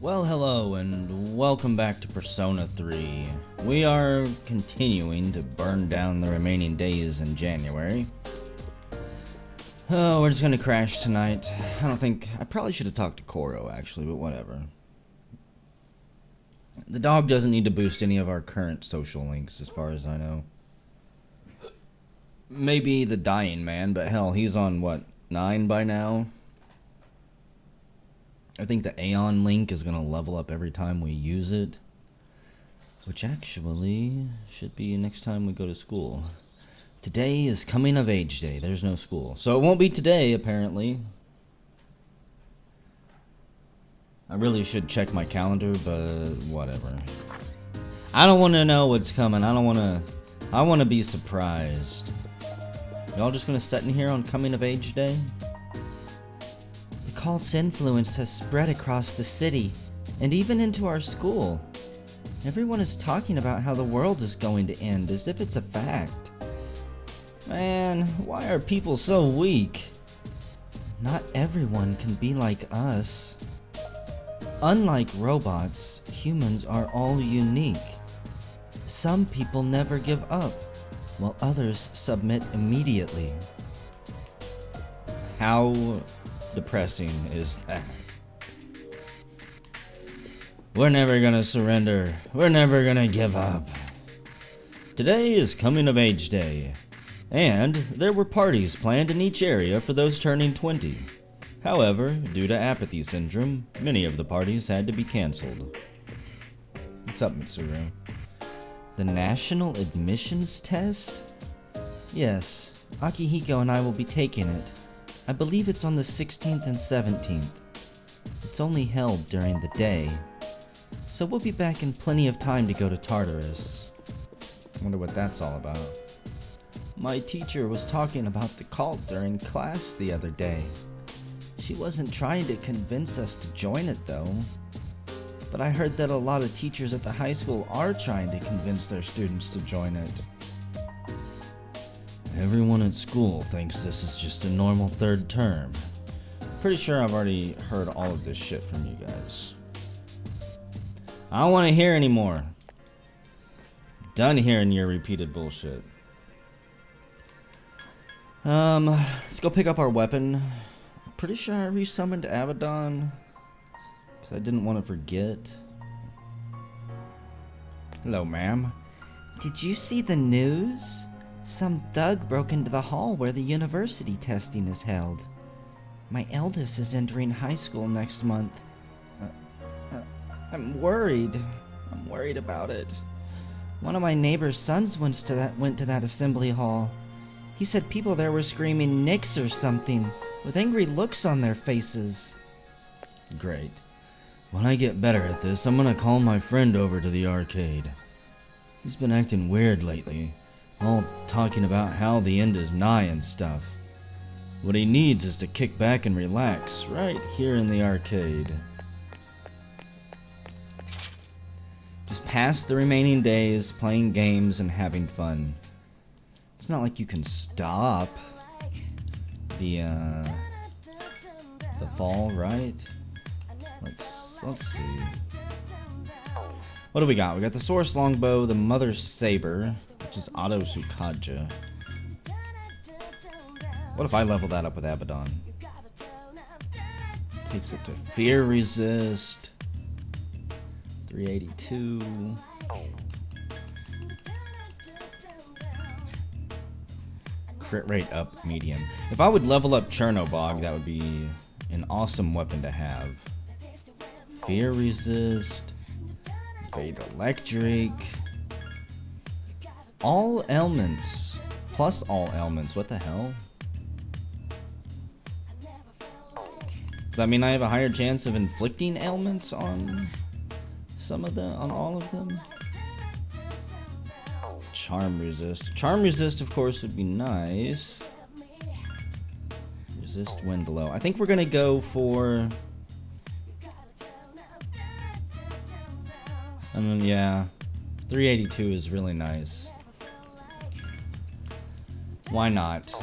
Well, hello and welcome back to Persona 3. We are continuing to burn down the remaining days in January. Oh, we're just gonna crash tonight. I probably should have talked to Koro actually, but whatever. The dog doesn't need to boost any of our current social links as far as I know. Maybe the dying man, but hell, he's on what, 9 by now? I think the Aeon link is going to level up every time we use it. Which actually should be next time we go to school. Today is coming of age day. There's no school. So it won't be today, apparently. I really should check my calendar, but whatever. I don't want to know what's coming. I want to be surprised. Y'all just going to sit in here on coming of age day? The cult's influence has spread across the city, and even into our school. Everyone is talking about how the world is going to end, as if it's a fact. Man, why are people so weak? Not everyone can be like us. Unlike robots, humans are all unique. Some people never give up, while others submit immediately. How depressing is that? We're never gonna surrender. We're never gonna give up. Today is coming of age day, and there were parties planned in each area for those turning 20. However, due to apathy syndrome, many of the parties had to be cancelled. What's up, Mitsuru? The national admissions test? Yes, Akihikio and I will be taking it. I believe it's on the 16th and 17th. It's only held during the day. So we'll be back in plenty of time to go to Tartarus. Wonder what that's all about. My teacher was talking about the cult during class the other day. She wasn't trying to convince us to join it though. But I heard that a lot of teachers at the high school are trying to convince their students to join it. Everyone at school thinks this is just a normal third term. Pretty sure I've already heard all of this shit from you guys. I don't want to hear anymore. Done hearing your repeated bullshit. Let's go pick up our weapon. I'm pretty sure I resummoned Abaddon, because I didn't want to forget. Hello, ma'am. Did you see the news? Some thug broke into the hall where the university testing is held. My eldest is entering high school next month. I'm worried. I'm worried about it. One of my neighbor's sons went to that assembly hall. He said people there were screaming "Nix" or something, with angry looks on their faces. Great. When I get better at this, I'm gonna call my friend over to the arcade. He's been acting weird lately. All talking about how the end is nigh and stuff. What he needs is to kick back and relax right here in the arcade. Just pass the remaining days playing games and having fun. It's not like you can stop the fall, right? Let's see. What do we got? We got the Source Longbow, the Mother Saber, which is Auto Sukaja. What if I level that up with Abaddon? Takes it to Fear Resist. 382. Crit rate up, medium. If I would level up Chernobog, that would be an awesome weapon to have. Fear Resist. Fade Electric. All ailments. Plus all ailments. What the hell? Does that mean I have a higher chance of inflicting ailments on some of them? On all of them? Charm Resist. Charm Resist, of course, would be nice. Resist Wind Blow. I think we're gonna go for... yeah, 382 is really nice. Why not?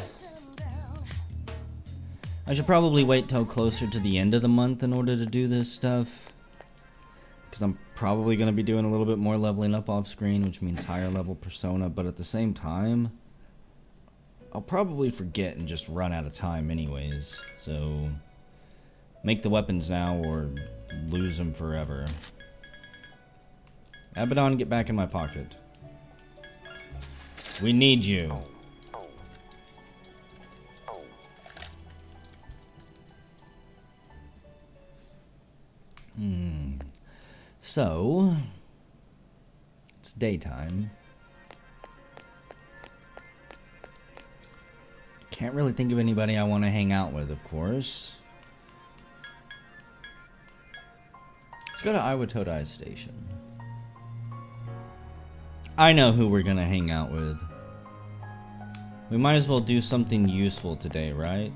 I should probably wait till closer to the end of the month in order to do this stuff. because I'm probably going to be doing a little bit more leveling up off screen, which means higher level persona, but at the same time, I'll probably forget and just run out of time anyways. So make the weapons now or lose them forever. Abaddon, get back in my pocket. We need you. So, it's daytime. Can't really think of anybody I want to hang out with, of course. Let's go to Iwatodai Station. I know who we're gonna hang out with. We might as well do something useful today, right?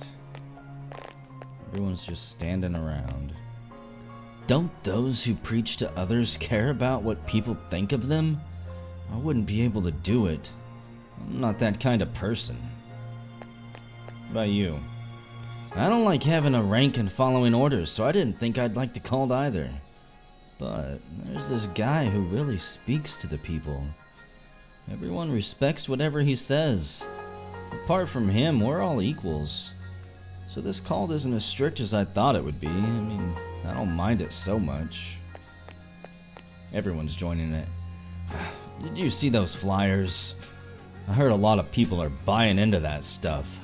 Everyone's just standing around. Don't those who preach to others care about what people think of them? I wouldn't be able to do it. I'm not that kind of person. What about you? I don't like having a rank and following orders, so I didn't think I'd like the cult either. But there's this guy who really speaks to the people. Everyone respects whatever he says. Apart from him, we're all equals. So this cult isn't as strict as I thought it would be. I mean, I don't mind it so much. Everyone's joining it. Did you see those flyers? I heard a lot of people are buying into that stuff.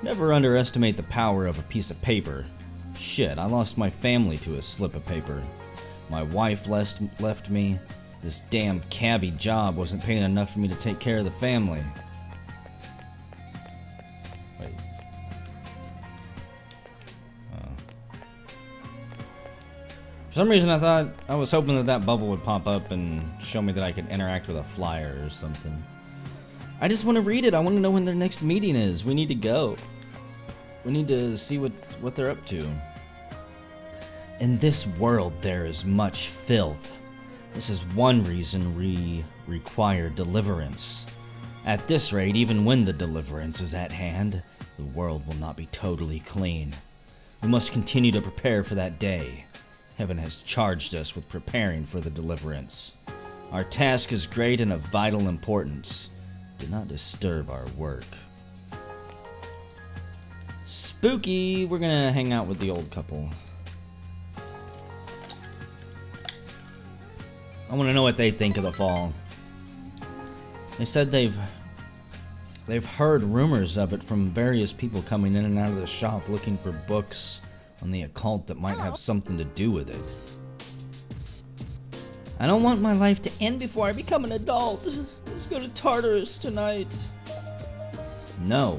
Never underestimate the power of a piece of paper. Shit, I lost my family to a slip of paper. My wife left me. This damn cabbie job wasn't paying enough for me to take care of the family. Wait. For some reason I was hoping that bubble would pop up and show me that I could interact with a flyer or something. I just want to read it. I want to know when their next meeting is. We need to go. We need to see what they're up to. In this world there is much filth. This is one reason we require deliverance. At this rate, even when the deliverance is at hand, the world will not be totally clean. We must continue to prepare for that day. Heaven has charged us with preparing for the deliverance. Our task is great and of vital importance. Do not disturb our work. Spooky! We're gonna hang out with the old couple. I want to know what they think of the fall. They said they've heard rumors of it from various people coming in and out of the shop looking for books on the occult that might have something to do with it. I don't want my life to end before I become an adult. Let's go to Tartarus tonight. No.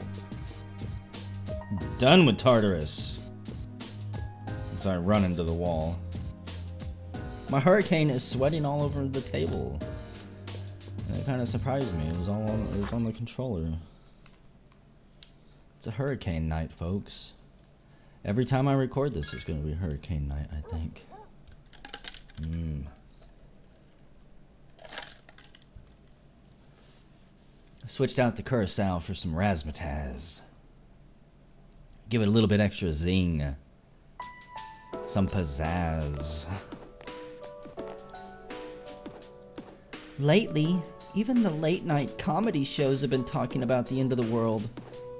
I'm done with Tartarus. As I run into the wall. My hurricane is sweating all over the table. That kind of surprised me. It was on the controller. It's a hurricane night, folks. Every time I record this, it's going to be hurricane night, I think. I switched out the curacao for some razzmatazz. Give it a little bit extra zing. Some pizzazz. Lately, even the late-night comedy shows have been talking about the end of the world.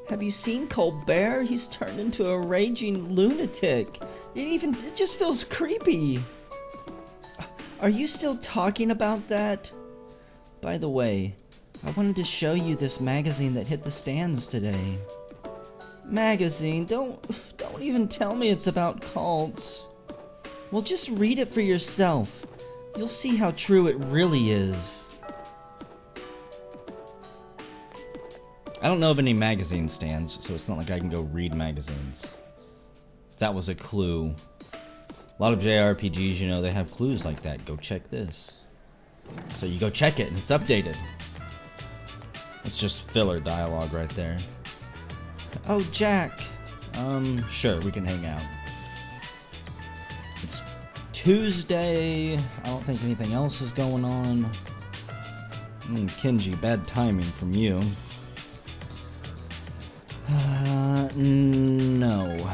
Have you seen Colbert? He's turned into a raging lunatic. It just feels creepy. Are you still talking about that? By the way, I wanted to show you this magazine that hit the stands today. Magazine? Don't even tell me it's about cults. Well, just read it for yourself. You'll see how true it really is. I don't know of any magazine stands, so it's not like I can go read magazines. That was a clue. A lot of JRPGs, you know, they have clues like that. Go check this. So you go check it, and it's updated. It's just filler dialogue right there. Oh, Jack. Sure, we can hang out. It's Tuesday. I don't think anything else is going on. Kenji, bad timing from you. No.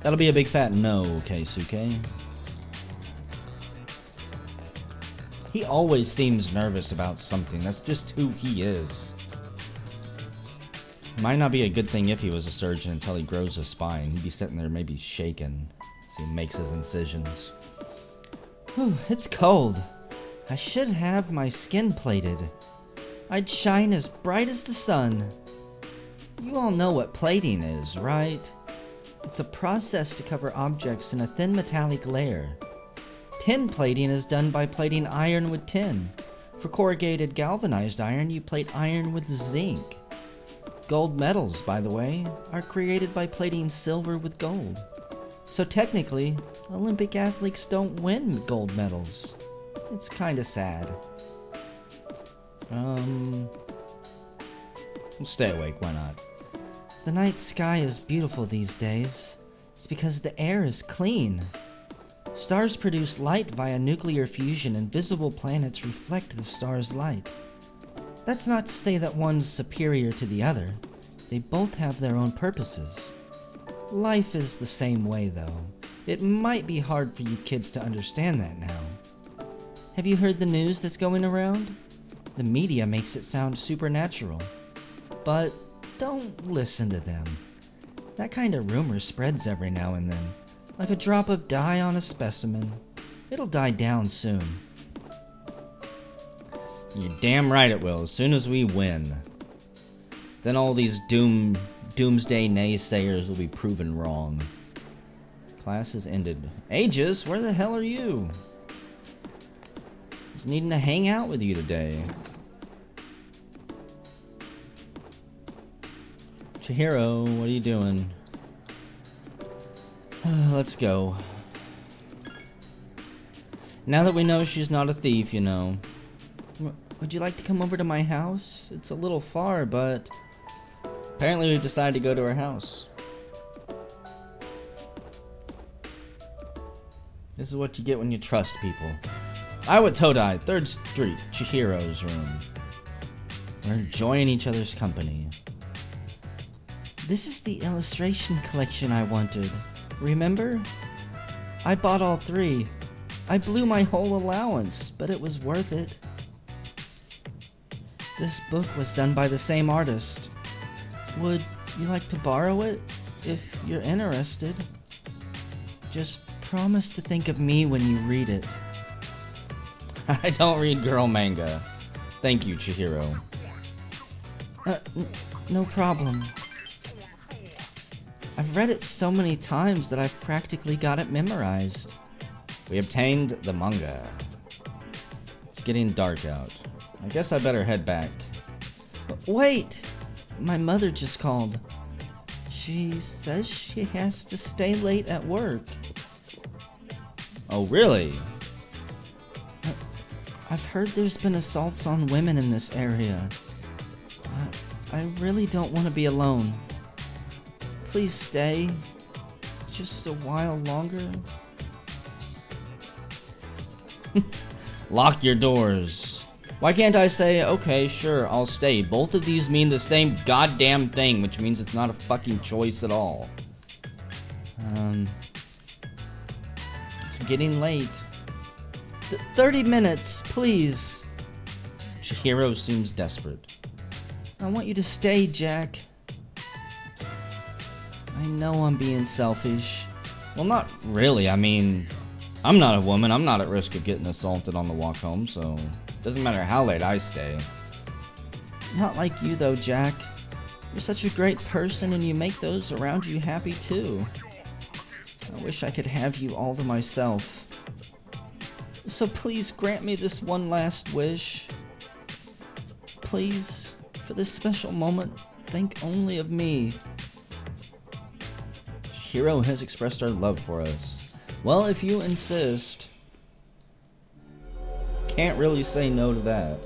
That'll be a big fat no, Keisuke. He always seems nervous about something. That's just who he is. Might not be a good thing if he was a surgeon until he grows a spine. He'd be sitting there maybe shaking as he makes his incisions. Whew, it's cold. I should have my skin plated. I'd shine as bright as the sun. You all know what plating is, right? It's a process to cover objects in a thin metallic layer. Tin plating is done by plating iron with tin. For corrugated galvanized iron, you plate iron with zinc. Gold medals, by the way, are created by plating silver with gold. So technically, Olympic athletes don't win gold medals. It's kinda sad. We'll stay awake, why not? The night sky is beautiful these days. It's because the air is clean. Stars produce light via nuclear fusion, and visible planets reflect the star's light. That's not to say that one's superior to the other. They both have their own purposes. Life is the same way, though. It might be hard for you kids to understand that now. Have you heard the news that's going around? The media makes it sound supernatural. But don't listen to them. That kind of rumor spreads every now and then, like a drop of dye on a specimen. It'll die down soon. You're damn right it will, as soon as we win. Then all these doomsday naysayers will be proven wrong. Class has ended. Aegis, where the hell are you? Just needing to hang out with you today. Chihiro, what are you doing? Let's go. Now that we know she's not a thief, you know. Would you like to come over to my house? It's a little far, but apparently we've decided to go to her house. This is what you get when you trust people. Iowa Todai, 3rd Street, Chihiro's room. We're enjoying each other's company. This is the illustration collection I wanted. Remember? I bought all 3. I blew my whole allowance, but it was worth it. This book was done by the same artist. Would you like to borrow it, if you're interested? Just promise to think of me when you read it. I don't read girl manga. Thank you, Chihiro. No problem. I've read it so many times that I've practically got it memorized. We obtained the manga. It's getting dark out. I guess I better head back. Wait! My mother just called. She says she has to stay late at work. Oh, really? I've heard there's been assaults on women in this area. I really don't want to be alone. Please stay. Just a while longer. Lock your doors. Why can't I say, okay, sure, I'll stay? Both of these mean the same goddamn thing, which means it's not a fucking choice at all. It's getting late. 30 minutes, please. Chihiro seems desperate. I want you to stay, Jack. I know I'm being selfish. Well, not really. I mean, I'm not a woman. I'm not at risk of getting assaulted on the walk home, so it doesn't matter how late I stay. Not like you, though, Jack. You're such a great person, and you make those around you happy, too. I wish I could have you all to myself. So please grant me this one last wish. Please, for this special moment, think only of me. Chihiro has expressed our love for us. Well, if you insist. Can't really say no to that.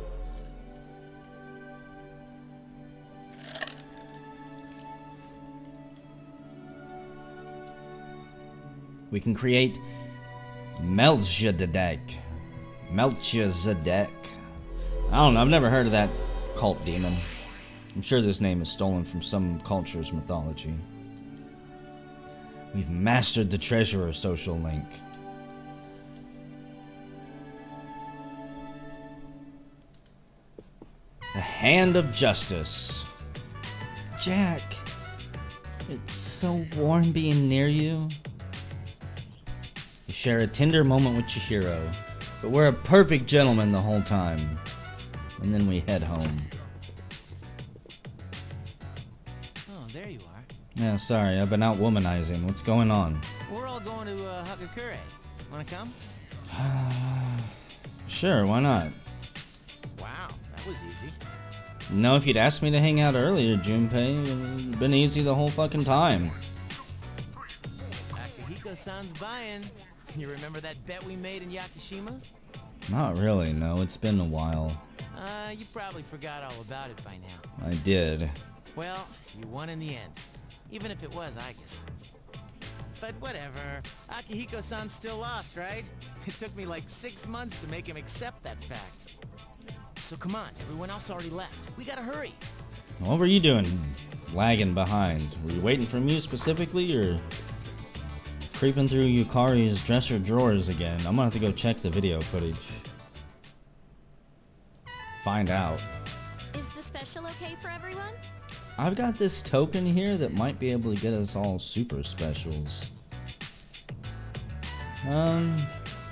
We can create Melchizedek. Melchizedek. I don't know, I've never heard of that cult demon. I'm sure this name is stolen from some culture's mythology. We've mastered the Treasurer social link. The hand of justice. Jack, it's so warm being near you. You share a tender moment with Chihiro, but we're a perfect gentleman the whole time. And then we head home. Oh, there you are. Yeah, sorry, I've been out womanizing. What's going on? We're all going to Hakakure. Wanna come? Sure, why not? Wow, that was easy. No, if you'd asked me to hang out earlier, Junpei, it'd been easy the whole fucking time. Akihiko-san's buying. You remember that bet we made in Yakushima? Not really, no, it's been a while. You probably forgot all about it by now. I did. Well, you won in the end. Even if it was Aikis. But whatever. Akihiko-san's still lost, right? It took me like 6 months to make him accept that fact. So come on, everyone else already left. We gotta hurry. What were you doing? Lagging behind. Were you waiting for me specifically, or creeping through Yukari's dresser drawers again? I'm gonna have to go check the video footage. Find out. Is the special okay for everyone? I've got this token here that might be able to get us all super specials.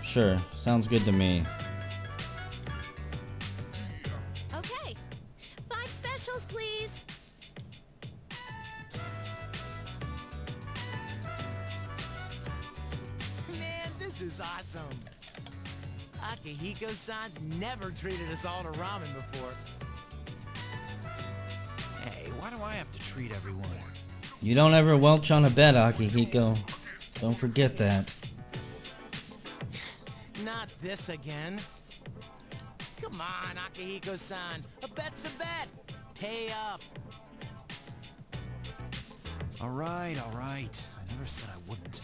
Sure. Sounds good to me. Okay. 5 specials, please. Man, this is awesome. Akihiko-san's never treated us all to ramen before. Hey, why do I have to treat everyone? You don't ever welch on a bed, Akihiko. Don't forget that. Not this again. Come on, Akihiko-san. A bet's a bet. Pay up. All right. I never said I wouldn't.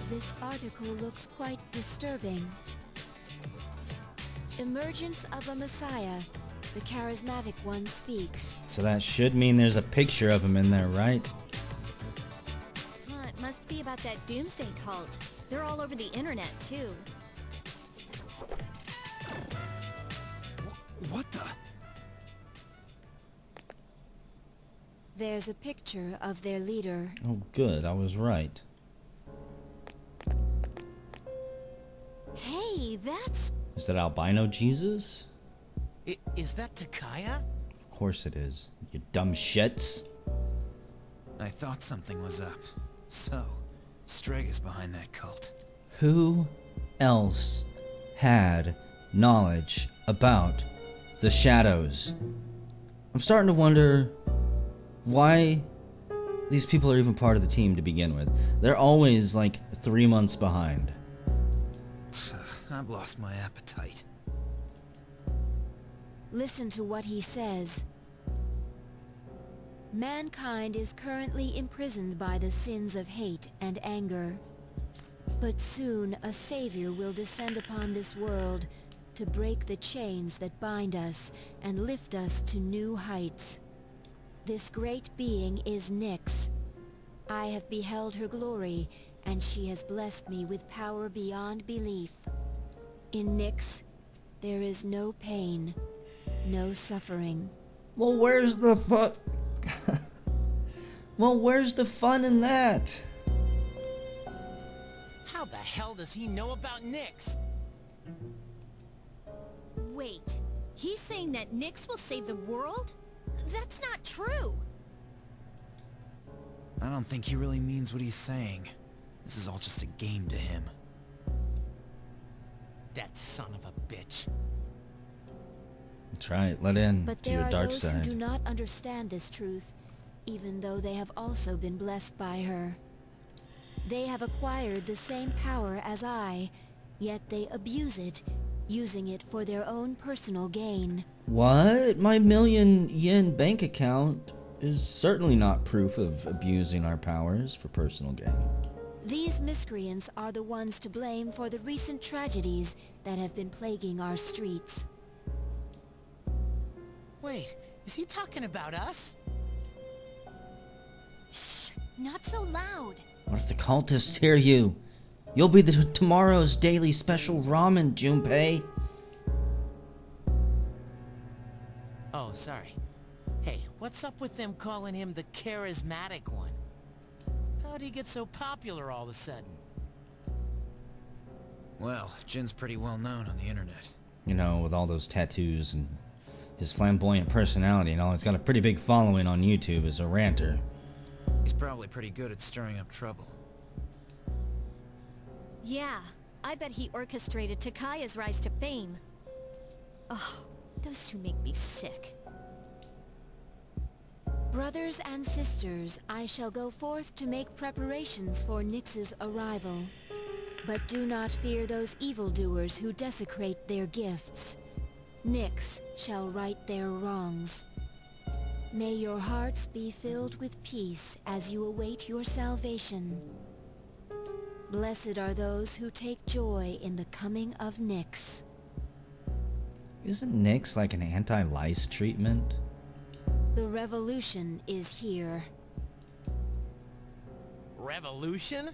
This article looks quite disturbing. Emergence of a Messiah. The charismatic one speaks. So that should mean there's a picture of him in there, right? Well, it must be about that doomsday cult. They're all over the internet, too. What the? There's a picture of their leader. Oh, good. I was right. Hey, that's... Is that albino Jesus? Is that Takaya? Of course it is. You dumb shits. I thought something was up. So, Strega's behind that cult. Who else had knowledge about the shadows? I'm starting to wonder why these people are even part of the team to begin with. They're always like 3 months behind. I've lost my appetite. Listen to what he says. Mankind is currently imprisoned by the sins of hate and anger. But soon a savior will descend upon this world to break the chains that bind us and lift us to new heights. This great being is Nyx. I have beheld her glory, and she has blessed me with power beyond belief. In Nyx, there is no pain, no suffering. Well, where's the fun? Well, where's the fun in that? How the hell does he know about Nyx? Wait. He's saying that Nyx will save the world? That's not true. I don't think he really means what he's saying. This is all just a game to him. That son of a bitch. That's right. Let in But to there your are dark those who side. do not understand this truth, even though they have also been blessed by her. They have acquired the same power as I, yet they abuse it, using it for their own personal gain. What? My million-yen bank account is certainly not proof of abusing our powers for personal gain. These miscreants are the ones to blame for the recent tragedies that have been plaguing our streets. Wait, is he talking about us? Shh, not so loud. What if the cultists hear you? You'll be tomorrow's daily special ramen, Junpei. Oh, sorry. Hey, what's up with them calling him the charismatic one? How'd he get so popular all of a sudden? Well, Jin's pretty well known on the internet. You know, with all those tattoos and his flamboyant personality and all, he's got a pretty big following on YouTube as a ranter. He's probably pretty good at stirring up trouble. Yeah, I bet he orchestrated Takaya's rise to fame. Oh, those two make me sick. Brothers and sisters, I shall go forth to make preparations for Nyx's arrival. But do not fear those evildoers who desecrate their gifts. Nyx shall right their wrongs. May your hearts be filled with peace as you await your salvation. Blessed are those who take joy in the coming of Nyx. Isn't Nyx like an anti-lice treatment? The revolution is here. Revolution?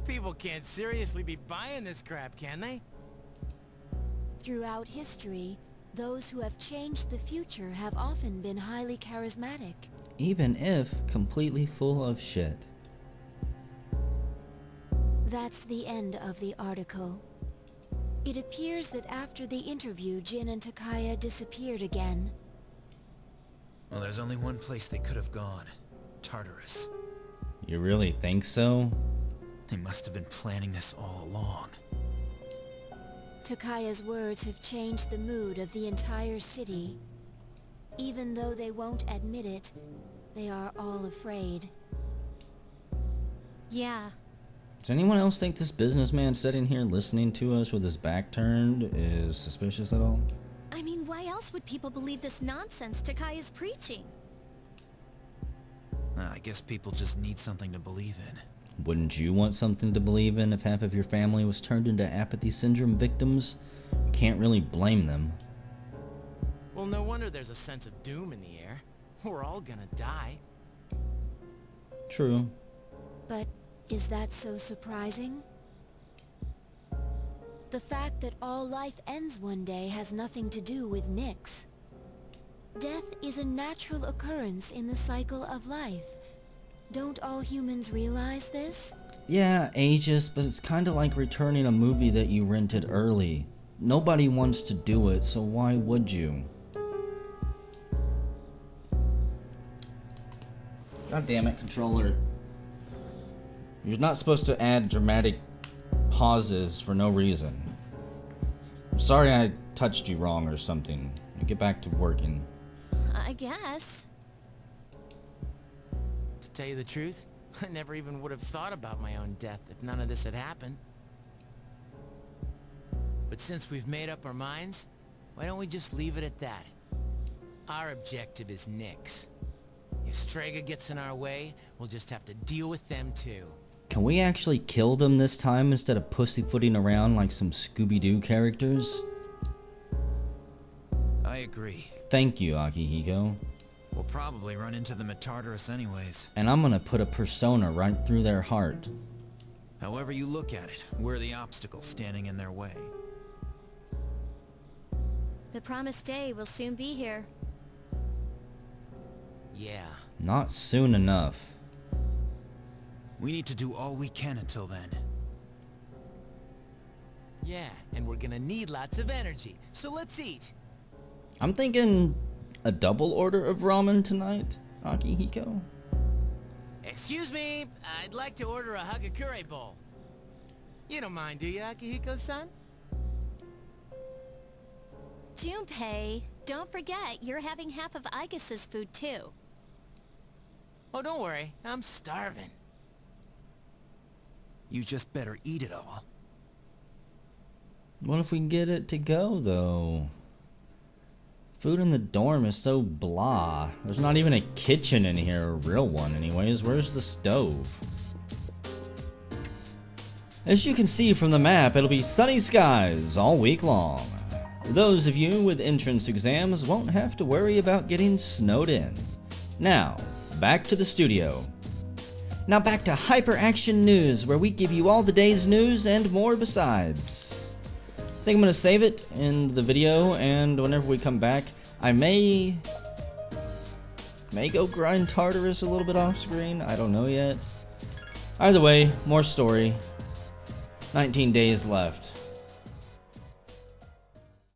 People can't seriously be buying this crap, can they? Throughout history, those who have changed the future have often been highly charismatic. Even if completely full of shit. That's the end of the article. It appears that after the interview, Jin and Takaya disappeared again. Well, there's only one place they could have gone. Tartarus. You really think so? They must have been planning this all along. Takaya's words have changed the mood of the entire city. Even though they won't admit it, they are all afraid. Yeah. Does anyone else think this businessman sitting here listening to us with his back turned is suspicious at all? I mean, why else would people believe this nonsense Takaya's preaching? I guess people just need something to believe in. Wouldn't you want something to believe in if half of your family was turned into apathy syndrome victims? You can't really blame them. Well, no wonder there's a sense of doom in the air. We're all gonna die. True. But is that so surprising? The fact that all life ends one day has nothing to do with Nyx. Death is a natural occurrence in the cycle of life. Don't all humans realize this? Yeah, ageist, but it's kind of like returning a movie that you rented early. Nobody wants to do it, so why would you? God damn it, controller. You're not supposed to add dramatic pauses for no reason. I'm sorry I touched you wrong or something. Get back to working. I guess. To tell you the truth, I never even would have thought about my own death if none of this had happened. But since we've made up our minds, why don't we just leave it at that? Our objective is Nyx. If Strega gets in our way, we'll just have to deal with them too. Can we actually kill them this time instead of pussyfooting around like some Scooby-Doo characters? I agree. Thank you, Akihiko. We'll probably run into them at Tartarus anyways. And I'm gonna put a persona right through their heart. However you look at it, we're the obstacle standing in their way. The promised day will soon be here. Yeah. Not soon enough. We need to do all we can until then. Yeah, and we're gonna need lots of energy, so let's eat. I'm thinking a double order of ramen tonight, Akihiko. Excuse me, I'd like to order a Hagakure bowl. You don't mind, do you, Akihiko-san? Junpei, don't forget you're having half of Aigus's food too. Oh, don't worry, I'm starving. You just better eat it all. What if we can get it to go, though? Food in the dorm is so blah. There's not even a kitchen in here, a real one anyways. Where's the stove? As you can see from the map, it'll be sunny skies all week long. Those of you with entrance exams won't have to worry about getting snowed in. Now, back to the studio. Now back to Hyper Action News, where we give you all the day's news and more besides. I think I'm going to save it in the video, and whenever we come back, I may go grind Tartarus a little bit off screen. I don't know yet. Either way, more story. 19 days left.